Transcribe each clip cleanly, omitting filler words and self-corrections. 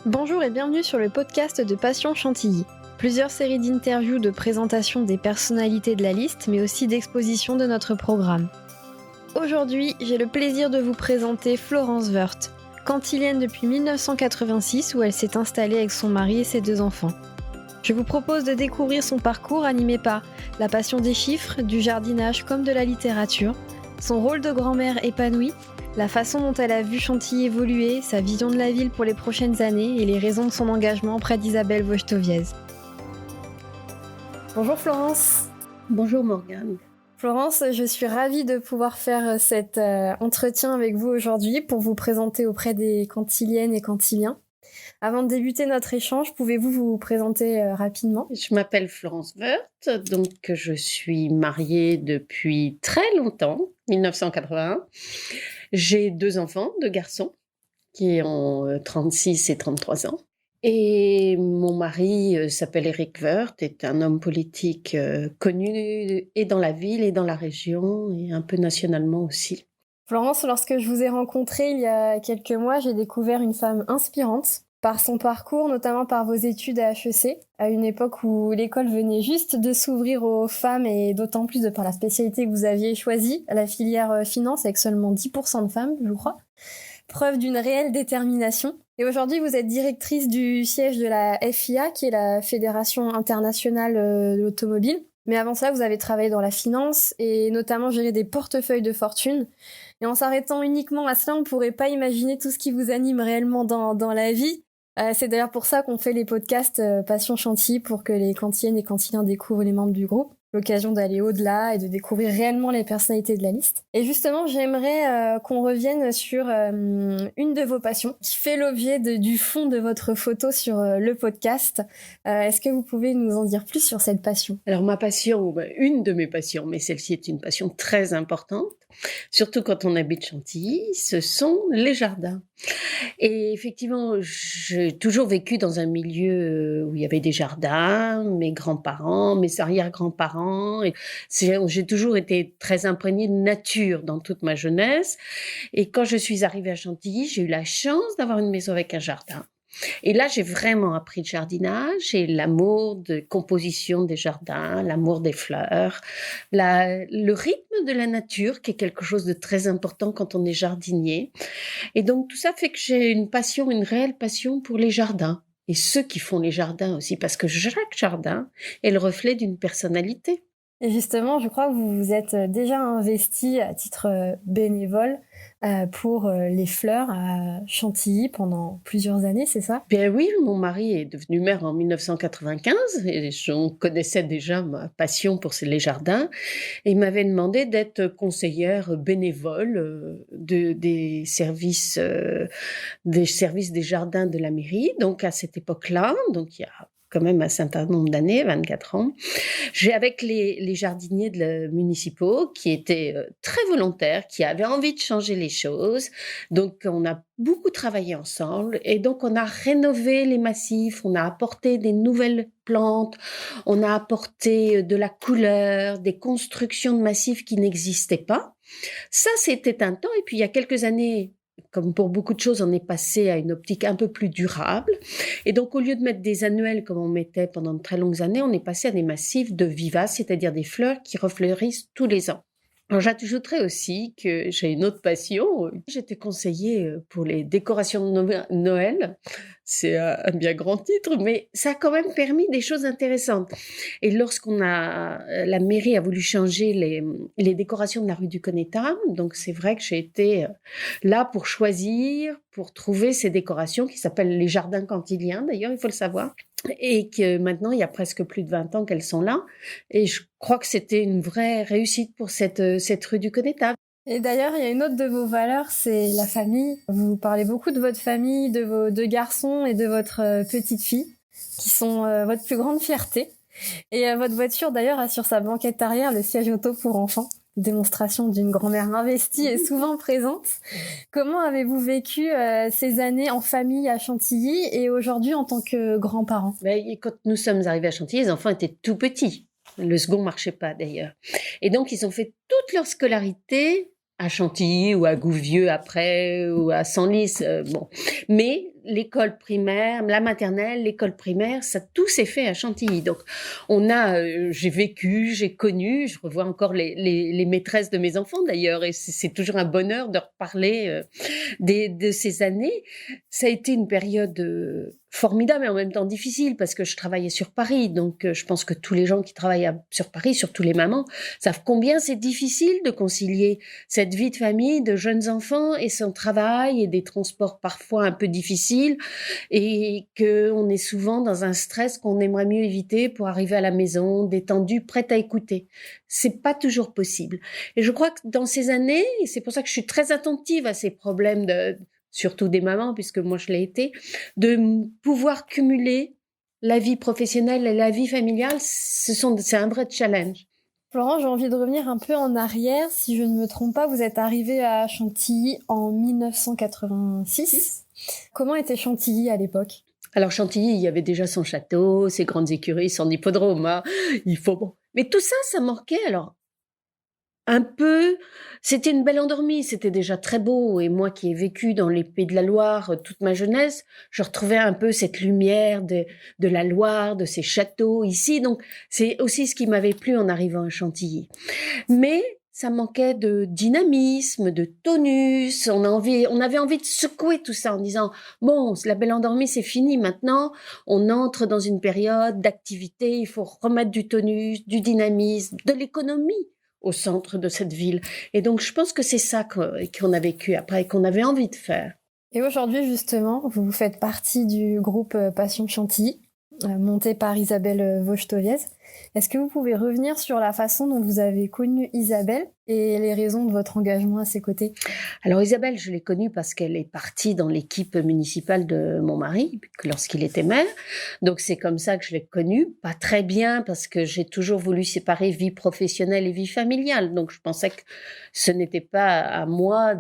Bonjour et bienvenue sur le podcast de Passion Chantilly. Plusieurs séries d'interviews de présentation des personnalités de la liste, mais aussi d'exposition de notre programme. Aujourd'hui, j'ai le plaisir de vous présenter Florence Woerth, cantilienne depuis 1986 où elle s'est installée avec son mari et ses 2 enfants. Je vous propose de découvrir son parcours animé par la passion des chiffres, du jardinage comme de la littérature, son rôle de grand-mère épanoui, la façon dont elle a vu Chantilly évoluer, sa vision de la ville pour les prochaines années et les raisons de son engagement auprès d'Isabelle Wojtowiez. Bonjour Florence. Bonjour Morgane. Florence, je suis ravie de pouvoir faire cet entretien avec vous aujourd'hui pour vous présenter auprès des cantiliennes et cantiliens. Avant de débuter notre échange, pouvez-vous vous présenter rapidement ? Je m'appelle Florence Woerth, donc je suis mariée depuis très longtemps, 1981. J'ai 2 enfants, 2 garçons, qui ont 36 et 33 ans. Et mon mari s'appelle Éric Woerth, est un homme politique connu et dans la ville et dans la région, et un peu nationalement aussi. Florence, lorsque je vous ai rencontrée il y a quelques mois, j'ai découvert une femme inspirante par son parcours, notamment par vos études à HEC, à une époque où l'école venait juste de s'ouvrir aux femmes et d'autant plus de par la spécialité que vous aviez choisie, la filière finance avec seulement 10% de femmes, je crois. Preuve d'une réelle détermination. Et aujourd'hui, vous êtes directrice du siège de la FIA, qui est la Fédération internationale de l'automobile. Mais avant ça, vous avez travaillé dans la finance et notamment géré des portefeuilles de fortune. Et en s'arrêtant uniquement à cela, on ne pourrait pas imaginer tout ce qui vous anime réellement dans la vie. C'est d'ailleurs pour ça qu'on fait les podcasts Passion Chantilly, pour que les cantiliennes et cantiliens découvrent les membres du groupe. L'occasion d'aller au-delà et de découvrir réellement les personnalités de la liste. Et justement, j'aimerais qu'on revienne sur une de vos passions qui fait l'objet du fond de votre photo sur le podcast. Est-ce que vous pouvez nous en dire plus sur cette passion ? Alors ma passion, une de mes passions, mais celle-ci est une passion très importante, surtout quand on habite Chantilly, ce sont les jardins. Et effectivement, j'ai toujours vécu dans un milieu où il y avait des jardins, mes grands-parents, mes arrière-grands-parents. Et j'ai toujours été très imprégnée de nature dans toute ma jeunesse. Et quand je suis arrivée à Chantilly, j'ai eu la chance d'avoir une maison avec un jardin. Et là, j'ai vraiment appris le jardinage et l'amour de composition des jardins, l'amour des fleurs, le rythme de la nature, qui est quelque chose de très important quand on est jardinier. Et donc, tout ça fait que j'ai une passion, une réelle passion pour les jardins. Et ceux qui font les jardins aussi, parce que chaque jardin est le reflet d'une personnalité. Et justement, je crois que vous vous êtes déjà investi à titre bénévole pour les fleurs à Chantilly pendant plusieurs années, c'est ça ? Bien oui, mon mari est devenu maire en 1995 et on connaissait déjà ma passion pour les jardins. Et il m'avait demandé d'être conseillère bénévole des services des jardins de la mairie. Donc à cette époque-là, donc il y a quand même un certain nombre d'années, 24 ans. J'ai avec les jardiniers municipaux qui étaient très volontaires, qui avaient envie de changer les choses. Donc, on a beaucoup travaillé ensemble et donc on a rénové les massifs, on a apporté des nouvelles plantes, on a apporté de la couleur, des constructions de massifs qui n'existaient pas. Ça, c'était un temps. Et puis, il y a quelques années, comme pour beaucoup de choses, on est passé à une optique un peu plus durable. Et donc, au lieu de mettre des annuels comme on mettait pendant de très longues années, on est passé à des massifs de vivaces, c'est-à-dire des fleurs qui refleurissent tous les ans. Alors, j'ajouterais aussi que j'ai une autre passion. J'étais conseillée pour les décorations de Noël. C'est un bien grand titre, mais ça a quand même permis des choses intéressantes. Et la mairie a voulu changer les décorations de la rue du Connétable, donc c'est vrai que j'ai été là pour choisir, pour trouver ces décorations qui s'appellent les jardins cantiliens, d'ailleurs, il faut le savoir. Et que maintenant, il y a presque plus de 20 ans qu'elles sont là. Et je crois que c'était une vraie réussite pour cette rue du Connétable. Et d'ailleurs, il y a une autre de vos valeurs, c'est la famille. Vous parlez beaucoup de votre famille, de vos 2 garçons et de votre petite fille, qui sont votre plus grande fierté. Et votre voiture, d'ailleurs, a sur sa banquette arrière le siège auto pour enfants. Démonstration d'une grand-mère investie et souvent présente. Comment avez-vous vécu ces années en famille à Chantilly et aujourd'hui en tant que grands-parents ? Quand nous sommes arrivés à Chantilly, les enfants étaient tout petits. Le second marchait pas d'ailleurs. Et donc, ils ont fait toute leur scolarité à Chantilly ou à Gouvieux après ou à Senlis. Bon. Mais l'école primaire, la maternelle, l'école primaire, ça tout s'est fait à Chantilly. Donc, j'ai vécu, j'ai connu, je revois encore les maîtresses de mes enfants d'ailleurs, et c'est toujours un bonheur de reparler de ces années. Ça a été une période formidable et en même temps difficile parce que je travaillais sur Paris. Donc, je pense que tous les gens qui travaillent sur Paris, surtout les mamans, savent combien c'est difficile de concilier cette vie de famille, de jeunes enfants et son travail et des transports parfois un peu difficiles et qu'on est souvent dans un stress qu'on aimerait mieux éviter pour arriver à la maison, détendu, prête à écouter. C'est pas toujours possible. Et je crois que dans ces années, et c'est pour ça que je suis très attentive à ces problèmes surtout des mamans, puisque moi je l'ai été, de pouvoir cumuler la vie professionnelle et la vie familiale, c'est un vrai challenge. Florent, j'ai envie de revenir un peu en arrière. Si je ne me trompe pas, vous êtes arrivé à Chantilly en 1986. Comment était Chantilly à l'époque ? Alors Chantilly, il y avait déjà son château, ses grandes écuries, son hippodrome. Hein. Mais tout ça, ça manquait. Alors un peu, c'était une belle endormie, c'était déjà très beau. Et moi qui ai vécu dans les Pays de la Loire toute ma jeunesse, je retrouvais un peu cette lumière de la Loire, de ces châteaux ici. Donc, c'est aussi ce qui m'avait plu en arrivant à Chantilly. Mais ça manquait de dynamisme, de tonus. On avait envie de secouer tout ça en disant, bon, la belle endormie, c'est fini maintenant. On entre dans une période d'activité. Il faut remettre du tonus, du dynamisme, de l'économie au centre de cette ville. Et donc, je pense que c'est ça qu'on a vécu après et qu'on avait envie de faire. Et aujourd'hui, justement, vous faites partie du groupe Passion Chantilly, monté par Isabelle Vauchetoviez. Est-ce que vous pouvez revenir sur la façon dont vous avez connu Isabelle et les raisons de votre engagement à ses côtés ? Alors Isabelle, je l'ai connue parce qu'elle est partie dans l'équipe municipale de mon mari lorsqu'il était maire. Donc c'est comme ça que je l'ai connue. Pas très bien parce que j'ai toujours voulu séparer vie professionnelle et vie familiale. Donc je pensais que ce n'était pas à moi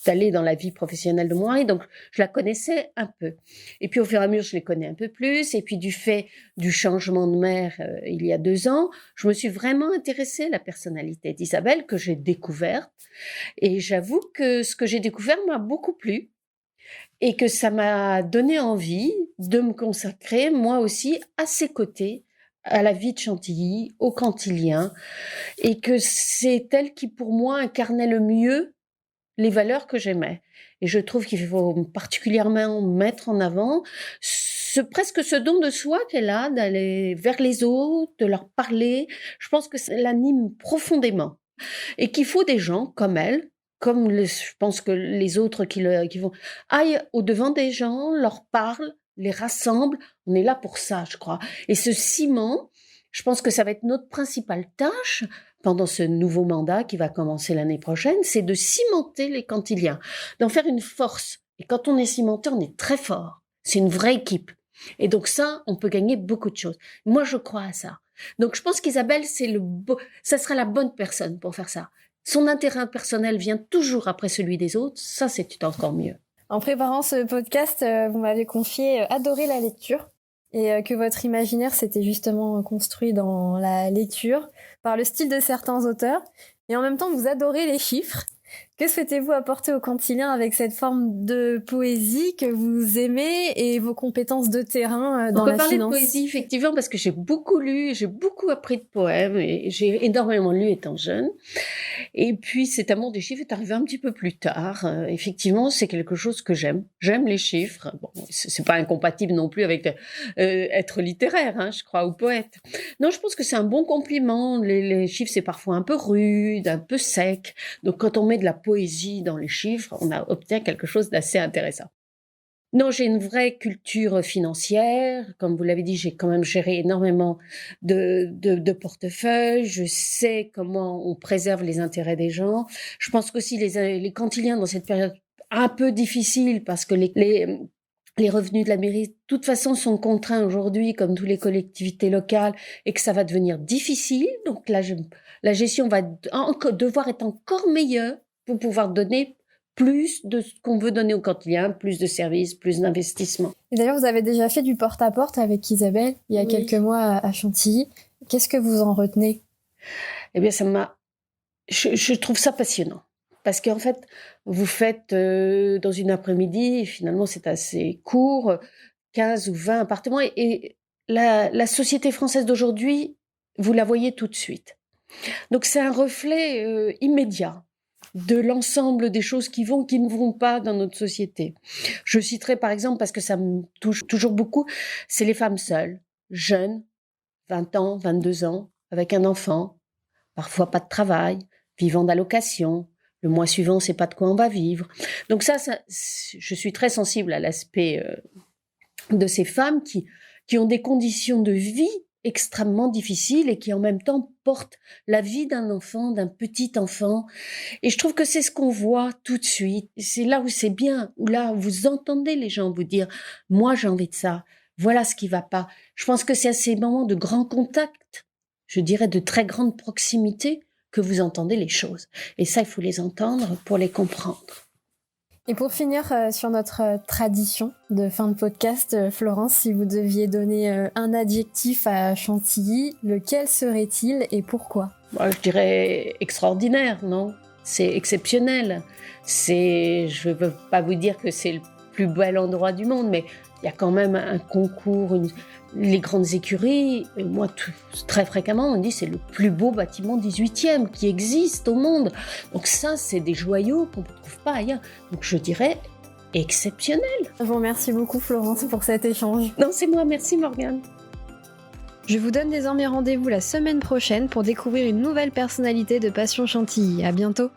d'aller dans la vie professionnelle de mon mari. Donc je la connaissais un peu. Et puis au fur et à mesure, je les connais un peu plus. Et puis du fait du changement de maire il y a 2 ans, je me suis vraiment intéressée à la personnalité d'Isabelle que j'ai découverte. Et j'avoue que ce que j'ai découvert m'a beaucoup plu et que ça m'a donné envie de me consacrer, moi aussi, à ses côtés, à la vie de Chantilly, aux Cantiliens, et que c'est elle qui, pour moi, incarnait le mieux les valeurs que j'aimais. Et je trouve qu'il faut particulièrement mettre en avant presque ce don de soi qu'elle a d'aller vers les autres, de leur parler. Je pense que ça l'anime profondément. Et qu'il faut des gens comme elle, je pense que les autres qui vont, aillent au-devant des gens, leur parlent, les rassemblent. On est là pour ça, je crois. Et ce ciment, je pense que ça va être notre principale tâche pendant ce nouveau mandat qui va commencer l'année prochaine, c'est de cimenter les Cantiliens, d'en faire une force. Et quand on est cimenté, on est très fort. C'est une vraie équipe. Et donc ça, on peut gagner beaucoup de choses. Moi, je crois à ça. Donc, je pense qu'Isabelle, ça sera la bonne personne pour faire ça. Son intérêt personnel vient toujours après celui des autres. Ça, c'est encore mieux. En préparant ce podcast, vous m'avez confié adorer la lecture et que votre imaginaire s'était justement construit dans la lecture par le style de certains auteurs. Et en même temps, vous adorez les chiffres. Que souhaitez-vous apporter aux Cantiliens avec cette forme de poésie que vous aimez et vos compétences de terrain dans la finance ? On peut parler de poésie, effectivement, parce que j'ai beaucoup lu, j'ai beaucoup appris de poèmes et j'ai énormément lu étant jeune. Et puis, cet amour des chiffres est arrivé un petit peu plus tard. Effectivement, c'est quelque chose que j'aime. J'aime les chiffres. Bon, c'est pas incompatible non plus avec être littéraire, hein, je crois, ou poète. Non, je pense que c'est un bon compliment. Les chiffres, c'est parfois un peu rude, un peu sec. Donc, quand on met de la poésie dans les chiffres, on obtient quelque chose d'assez intéressant. Non, j'ai une vraie culture financière. Comme vous l'avez dit, j'ai quand même géré énormément de portefeuilles. Je sais comment on préserve les intérêts des gens. Je pense qu'aussi les Cantiliens, dans cette période un peu difficile, parce que les revenus de la mairie, de toute façon, sont contraints aujourd'hui, comme toutes les collectivités locales, et que ça va devenir difficile. Donc là, la gestion va devoir être encore meilleure pour pouvoir donner plus de ce qu'on veut donner aux Cantiliens, plus de services, plus d'investissements. Et d'ailleurs, vous avez déjà fait du porte-à-porte avec Isabelle il y a quelques mois à Chantilly. Qu'est-ce que vous en retenez ? Eh bien, je trouve ça passionnant. parce qu'en fait, vous faites, dans une après-midi et finalement c'est assez court, 15 ou 20 appartements et la société française d'aujourd'hui, vous la voyez tout de suite. Donc c'est un reflet, immédiat de l'ensemble des choses qui vont, qui ne vont pas dans notre société. Je citerai par exemple, parce que ça me touche toujours beaucoup, c'est les femmes seules, jeunes, 20 ans, 22 ans, avec un enfant, parfois pas de travail, vivant d'allocations. Le mois suivant, on ne sait pas de quoi on va vivre. Donc ça, je suis très sensible à l'aspect de ces femmes qui ont des conditions de vie extrêmement difficiles et qui en même temps portent la vie d'un enfant, d'un petit enfant. Et je trouve que c'est ce qu'on voit tout de suite. C'est là où c'est bien, où là où vous entendez les gens vous dire « moi j'ai envie de ça, voilà ce qui va pas ». Je pense que c'est à ces moments de grand contact, je dirais de très grande proximité, que vous entendez les choses. Et ça, il faut les entendre pour les comprendre. Et pour finir sur notre tradition de fin de podcast, Florence, si vous deviez donner un adjectif à Chantilly, lequel serait-il et pourquoi ? Moi, je dirais extraordinaire, non ? C'est exceptionnel. Je ne veux pas vous dire que c'est le plus bel endroit du monde, mais il y a quand même un concours, les grandes écuries. Et moi, très fréquemment, on dit c'est le plus beau bâtiment 18e qui existe au monde. Donc ça, c'est des joyaux qu'on ne trouve pas ailleurs. Donc je dirais exceptionnel. Je vous remercie beaucoup, Florence, pour cet échange. Non, c'est moi. Merci, Morgane. Je vous donne désormais rendez-vous la semaine prochaine pour découvrir une nouvelle personnalité de Passion Chantilly. À bientôt.